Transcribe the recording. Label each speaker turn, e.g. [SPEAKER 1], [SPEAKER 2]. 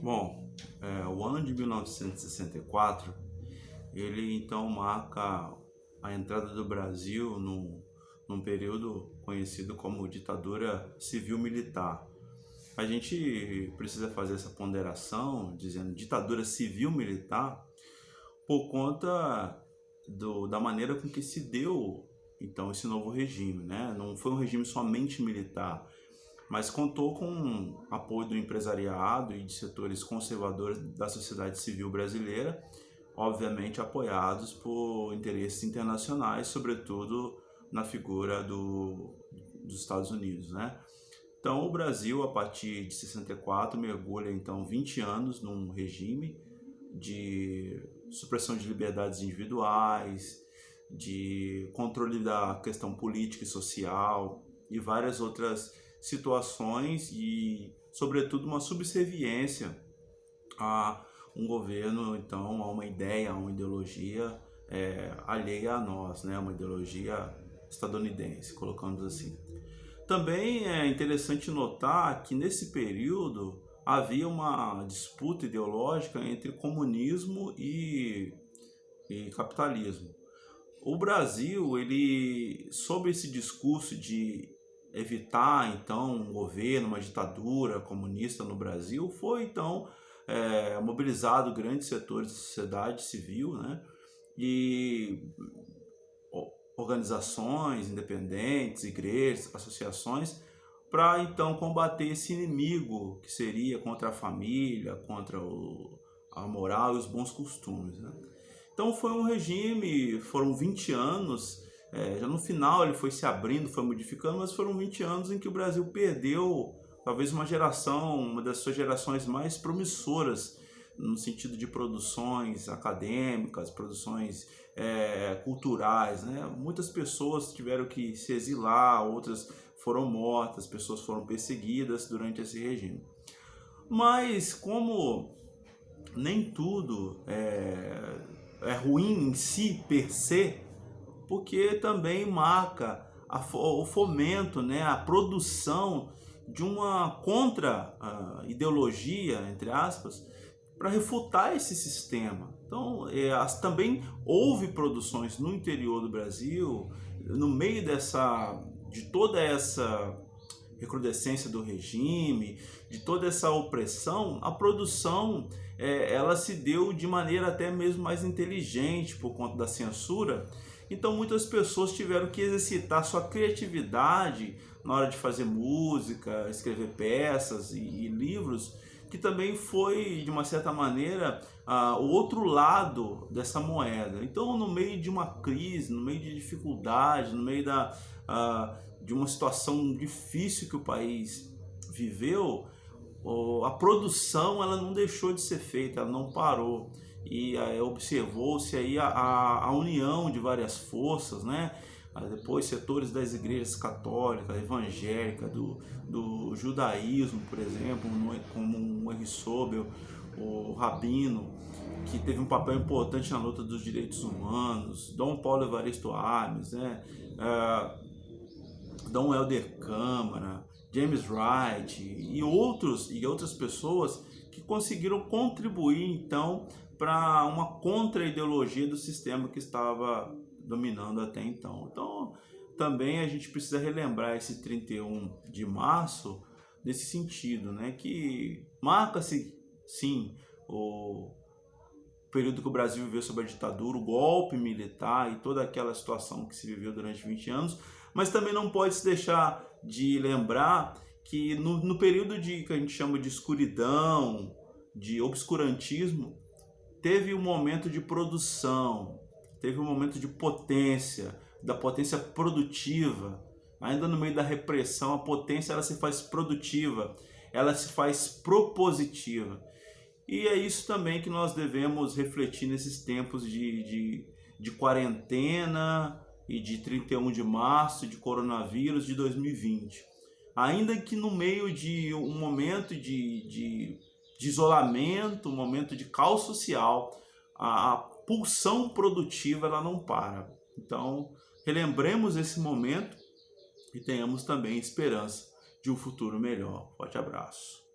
[SPEAKER 1] Bom, o ano de 1964, ele então marca a entrada do Brasil num período conhecido como ditadura civil-militar. A gente precisa fazer essa ponderação, dizendo ditadura civil-militar, por conta da maneira com que se deu então esse novo regime, né? Não foi um regime somente militar, mas contou com apoio do empresariado e de setores conservadores da sociedade civil brasileira, obviamente apoiados por interesses internacionais, sobretudo na figura dos Estados Unidos, né? Então o Brasil, a partir de 64, mergulha então 20 anos num regime de supressão de liberdades individuais, de controle da questão política e social e várias outras situações e, sobretudo, uma subserviência a um governo, então, a uma ideia, a uma ideologia alheia a nós, né? Uma ideologia estadunidense, colocamos assim. Também é interessante notar que nesse período havia uma disputa ideológica entre comunismo e capitalismo. O Brasil, ele, sob esse discurso de evitar então um governo, uma ditadura comunista no Brasil, foi então mobilizado grandes setores da sociedade civil, né? E organizações independentes, igrejas, associações, para então combater esse inimigo que seria contra a família, contra a moral e os bons costumes, né? Então foi um regime, foram 20 anos, já no final ele foi se abrindo, foi modificando, mas foram 20 anos em que o Brasil perdeu talvez uma geração, uma das suas gerações mais promissoras, no sentido de produções acadêmicas, produções culturais, né? Muitas pessoas tiveram que se exilar, outras foram mortas, pessoas foram perseguidas durante esse regime. Mas como nem tudo é ruim em si, per se, porque também marca o fomento, né, a produção de uma contra-ideologia, entre aspas, para refutar esse sistema. Então, também houve produções no interior do Brasil, no meio de toda essa recrudescência do regime, de toda essa opressão, a produção ela se deu de maneira até mesmo mais inteligente por conta da censura. Então muitas pessoas tiveram que exercitar sua criatividade na hora de fazer música, escrever peças e livros, que também foi, de uma certa maneira, o outro lado dessa moeda. Então, no meio de uma crise, no meio de dificuldade, no meio de uma situação difícil que o país viveu, a produção ela não deixou de ser feita, ela não parou. E observou-se aí a união de várias forças, né? Depois setores das igrejas católicas, evangélicas, do judaísmo, por exemplo, como o Henri Sobel, o Rabino, que teve um papel importante na luta dos direitos humanos, Dom Paulo Evaristo Armes, né? Dom Helder Câmara, James Wright e outras pessoas que conseguiram contribuir então para uma contra-ideologia do sistema que estava dominando até então. Então, também a gente precisa relembrar esse 31 de março nesse sentido, né, que marca-se, sim, o período que o Brasil viveu sob a ditadura, o golpe militar e toda aquela situação que se viveu durante 20 anos, mas também não pode se deixar de lembrar que no período que a gente chama de escuridão, de obscurantismo, teve um momento de produção, teve um momento de potência, da potência produtiva. Ainda no meio da repressão, a potência ela se faz produtiva, ela se faz propositiva. E é isso também que nós devemos refletir nesses tempos de quarentena e de 31 de março, de coronavírus de 2020. Ainda que no meio de um momento de isolamento, um momento de caos social, a pulsão produtiva ela não para. Então, relembremos esse momento e tenhamos também esperança de um futuro melhor. Forte abraço.